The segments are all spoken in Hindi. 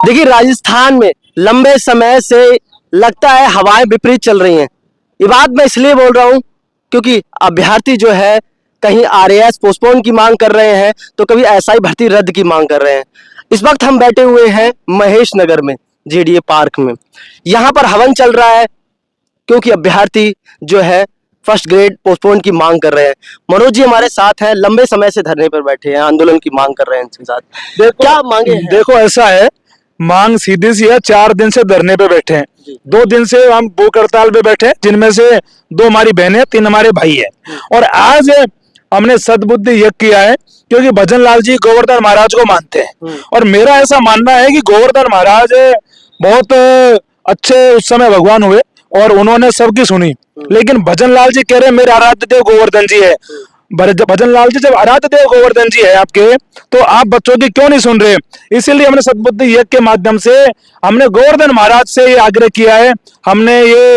देखिए राजस्थान में लंबे समय से लगता है हवाएं विपरीत चल रही हैं। ये बात मैं इसलिए बोल रहा हूं क्योंकि अभ्यर्थी जो है कहीं आरएएस पोस्टपोन की मांग कर रहे हैं तो कभी एसआई भर्ती रद्द की मांग कर रहे हैं। इस वक्त हम बैठे हुए हैं महेश नगर में, जेडीए पार्क में। यहाँ पर हवन चल रहा है क्योंकि अभ्यर्थी जो है फर्स्ट ग्रेड पोस्टपोन की मांग कर रहे हैं। मनोज जी हमारे साथ हैं, लंबे समय से धरने पर बैठे हैं, आंदोलन की मांग कर रहे हैं। इनके साथ क्या मांगे हैं? देखो ऐसा है, मांग सीधी सी है। 4 दिन से धरने पे बैठे हैं, 2 दिन से हम भूख हड़ताल पे बैठे हैं, जिनमें से 2 हमारी बहनें, 3 हमारे भाई है। और आज हमने सद्बुद्धि यज्ञ किया है क्योंकि भजन लाल जी गोवर्धन महाराज को मानते हैं। और मेरा ऐसा मानना है कि गोवर्धन महाराज बहुत अच्छे उस समय भगवान हुए और उन्होंने सबकी सुनी। लेकिन भजन लाल जी कह रहे मेरे आराध्य देव गोवर्धन जी है। भजन लाल जी जब आराध्य देव गोवर्धन जी है आपके, तो आप बच्चों की क्यों नहीं सुन रहे? इसीलिए हमने सद्बुद्धि यज्ञ के माध्यम से हमने गोवर्धन महाराज से ये आग्रह किया है। हमने ये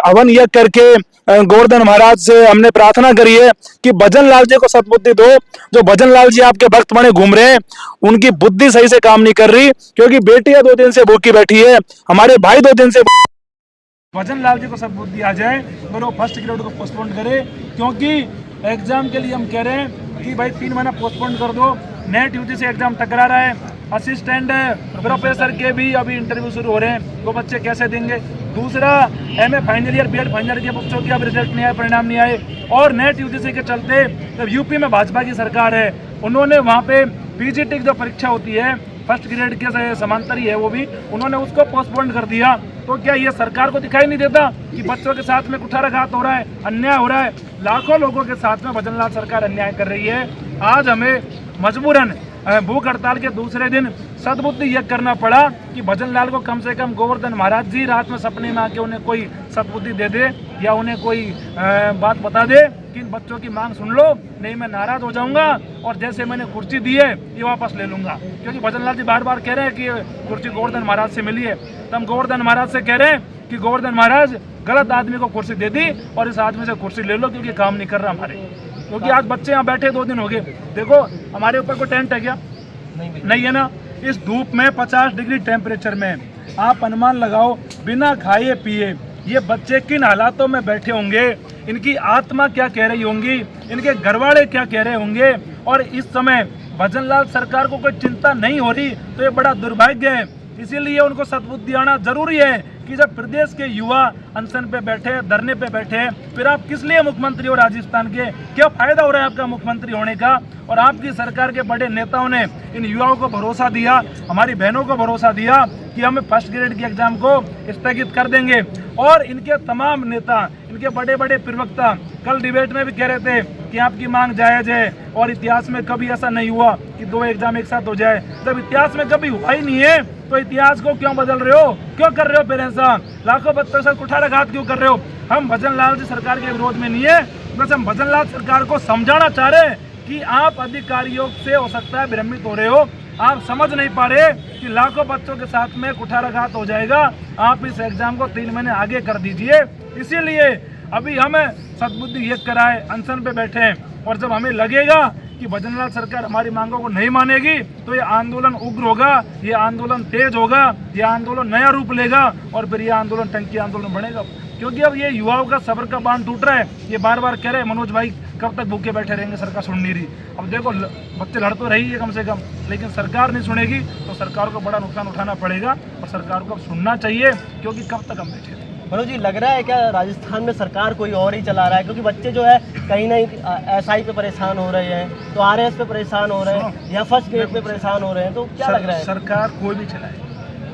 हवन यज्ञ करके गोवर्धन महाराज से हमने प्रार्थना करी है कि भजन लाल जी को सद्बुद्धि दो। जो भजन लाल जी आपके भक्त बने घूम रहे हैं, उनकी बुद्धि सही से काम नहीं कर रही, क्योंकि बेटियां 2 दिन से भूखी बैठी है, हमारे भाई 2 दिन से। भजन लाल जी को सद्बुद्धि आ जाए और वो फर्स्ट ग्रेड को पोस्टपोन करे, क्योंकि एग्जाम के लिए हम कह रहे हैं कि भाई 3 महीना पोस्टपोन कर दो। नेट यूजी से एग्जाम टकरा रहा है, असिस्टेंट प्रोफेसर के भी अभी इंटरव्यू शुरू हो रहे हैं, वो बच्चे कैसे देंगे? दूसरा MA final year, BEd final year के बच्चों के अब रिजल्ट नहीं आए, परिणाम नहीं आए। और नेट यूजीसी के चलते जब यूपी में भाजपा की सरकार है, उन्होंने वहाँ पे पीजीटी की जो परीक्षा होती है फर्स्ट ग्रेड के समांतर ही है, वो भी उन्होंने उसको पोस्टपोन कर दिया। तो क्या ये सरकार को दिखाई नहीं देता कि बच्चों के साथ में कुठाराघात हो रहा है, अन्याय हो रहा है? लाखों लोगों के साथ में भजन लाल सरकार अन्याय कर रही है। आज हमें मजबूरन भूख हड़ताल के दूसरे दिन सद्बुद्धि यज्ञ करना पड़ा कि भजन लाल को कम से कम गोवर्धन महाराज जी रात में सपने में आके उन्हें कोई सद्बुद्धि दे दे या उन्हें कोई बात बता दे कि इन बच्चों की मांग सुन लो, नहीं मैं नाराज हो जाऊंगा और जैसे मैंने कुर्सी दी है ये वापस ले लूंगा। क्योंकि भजन लाल जी बार बार कह रहे हैं कि कुर्सी गोवर्धन महाराज से मिली है, तो हम गोवर्धन महाराज से कह रहे हैं कि गोवर्धन महाराज गलत आदमी को कुर्सी दे दी और इस आदमी से कुर्सी ले लो, क्योंकि काम नहीं कर रहा हमारे। क्योंकि आज बच्चे यहाँ बैठे 2 दिन हो गए। देखो हमारे ऊपर कोई टेंट है क्या? नहीं है ना। इस धूप में 50 डिग्री टेम्परेचर में आप अनुमान लगाओ, बिना खाए पिए ये बच्चे किन हालातों में बैठे होंगे, इनकी आत्मा क्या कह रही होंगी, इनके घरवाले क्या कह रहे होंगे। और इस समय भजन लाल सरकार को कोई चिंता नहीं हो रही, तो ये बड़ा दुर्भाग्य है। इसीलिए उनको सद्बुद्धि आना जरूरी है कि जब प्रदेश के युवा अनशन पे बैठे, धरने पे बैठे, फिर आप किस लिए मुख्यमंत्री हो राजस्थान के? क्या फायदा हो रहा है आपका मुख्यमंत्री होने का? और आपकी सरकार के बड़े नेताओं ने इन युवाओं को भरोसा दिया, हमारी बहनों को भरोसा दिया कि हम फर्स्ट ग्रेड की एग्जाम को स्थगित कर देंगे। और इनके तमाम नेता, इनके बड़े बड़े प्रवक्ता कल डिबेट में भी कह रहे थे कि आपकी मांग जायज है और इतिहास में कभी ऐसा नहीं हुआ कि 2 एग्जाम एक साथ हो जाए। जब इतिहास में कभी हुआ ही नहीं है तो इतिहास को क्यों बदल रहे हो? क्यों कर रहे हो फिर ऐसा? लाखों बच्चों से कुठाराघात क्यों कर रहे हो? हम भजन लाल जी सरकार के विरोध में नहीं है, बस हम भजन लाल सरकार को समझाना चाह रहे हैं कि आप अधिकारियों से हो सकता है भ्रमित हो रहे हो, आप समझ नहीं पा रहे कि लाखों बच्चों के साथ में कुठाराघात हो जाएगा। आप इस एग्जाम को 3 महीने आगे कर दीजिए। इसीलिए अभी हमें सद्बुद्धि यज्ञ कराए, अनशन पे बैठे हैं। और जब हमें लगेगा कि भजन लाल सरकार हमारी मांगों को नहीं मानेगी तो ये आंदोलन उग्र होगा, ये आंदोलन तेज होगा, ये आंदोलन नया रूप लेगा और फिर ये आंदोलन टंकी आंदोलन बनेगा। क्योंकि अब ये युवाओं का सब्र का बांध टूट रहा है। ये बार बार कह रहे हैं मनोज भाई कब तक भूखे बैठे रहेंगे, सरकार सुन नहीं रही। अब देखो बच्चे लड़ तो रही है कम से कम, लेकिन सरकार नहीं सुनेगी तो सरकार को बड़ा नुकसान उठाना पड़ेगा और सरकार को अब सुनना चाहिए, क्योंकि कब तक हम बैठे रहेंगे। मनोज जी, लग रहा है क्या राजस्थान में सरकार कोई और ही चला रहा है? क्योंकि बच्चे जो है कहीं ना कहीं एसआई पे परेशान हो रहे हैं, तो आरएएस पे परेशान हो रहे हैं, या फर्स्ट ग्रेड पे परेशान हो रहे हैं, तो क्या लग रहा है? सरकार कोई भी चलाए,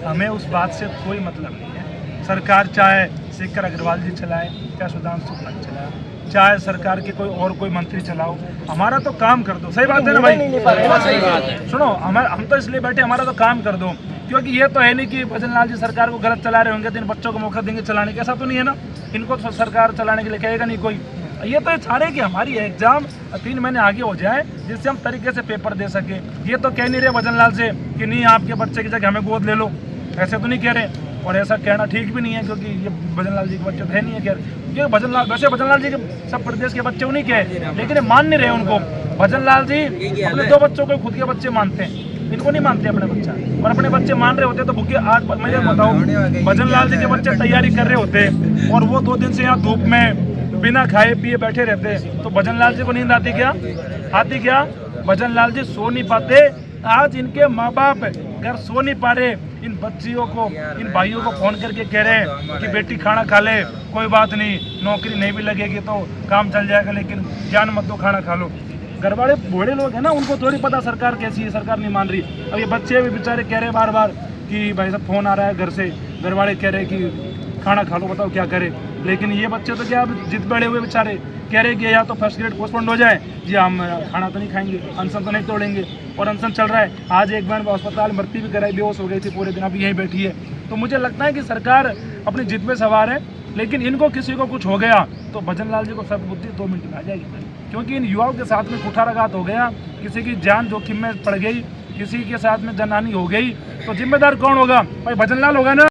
हमें उस बात से कोई मतलब नहीं है। सरकार चाहे शेखर अग्रवाल जी चलाए, चाहे सुधांशु शुक्ला चलाए, चाहे सरकार के कोई मंत्री चलाओ, हमारा तो काम कर दो। सही बात है ना भाई? सही बात है। सुनो, हम तो इसलिए बैठे, हमारा तो काम कर दो। क्योंकि ये तो है नहीं कि भजन लाल जी सरकार को गलत चला रहे होंगे तो इन बच्चों को मौका देंगे चलाने का, ऐसा तो नहीं है ना। इनको तो सरकार चलाने के लिए कहेगा नहीं कोई। ये तो चाह रहे कि हमारी एग्जाम 3 महीने आगे हो जाए, जिससे हम तरीके से पेपर दे सके। ये तो कह नहीं रहे भजन लाल से कि नहीं आपके बच्चे की जगह हमें गोद ले लो, ऐसे तो नहीं कह रहे। और ऐसा कहना ठीक भी नहीं है, क्योंकि ये भजन लाल जी के बच्चे तो है नहीं है। क्योंकि भजन लाल जी के सब प्रदेश के बच्चे उन्हीं के हैं, लेकिन ये मान नहीं रहे उनको। भजन लाल जी अपने 2 बच्चों को खुद के बच्चे मानते हैं। इनको नहीं मानते अपने बच्चा, और अपने बच्चे मान रहे होते तो भूखे। आज मैं ये बताऊँ, भजन लाल जी के बच्चे तैयारी कर रहे होते और वो 2 दिन से यहाँ धूप में बिना खाए पिए बैठे रहते, तो भजन लाल जी को नींद आती क्या? आती क्या? भजन लाल जी सो नहीं पाते। आज इनके माँ बाप घर सो नहीं पा रहे, इन बच्चियों को, इन भाइयों को फोन करके कह रहे हैं कि बेटी खाना खा ले, कोई बात नहीं, नौकरी नहीं भी लगेगी तो काम चल जाएगा, लेकिन जान मत दो, खाना खा लो। घर वाले बूढ़े लोग हैं ना, उनको थोड़ी पता सरकार कैसी है, सरकार नहीं मान रही। अब ये बच्चे भी बेचारे कह रहे हैं बार बार कि भाई साहब फोन आ रहा है घर से, घर वाले कह रहे हैं कि खाना खा लो, बताओ क्या करे। लेकिन ये बच्चे तो क्या जिद बढ़े हुए बेचारे, कह रहे कि या तो फर्स्ट ग्रेड पोस्टपोन हो जाए जी, हम खाना तो नहीं खाएंगे, अनशन तो नहीं तोड़ेंगे, और अनशन चल रहा है। आज एक बहन अस्पताल भर्ती भी कराई, बेहोश हो गई थी पूरे दिन, अभी यहीं बैठी है। तो मुझे लगता है कि सरकार अपनी जिद पे सवार है, लेकिन इनको किसी को कुछ हो गया तो भजन लाल जी को सद्बुद्धि 2 मिनट में आ जाएगी, क्योंकि इन युवाओं के साथ में कुठाराघात हो गया, किसी की जान जोखिम में पड़ गई, किसी के साथ में जनहानि हो गई, तो जिम्मेदार कौन होगा? भाई भजन लाल होगा ना।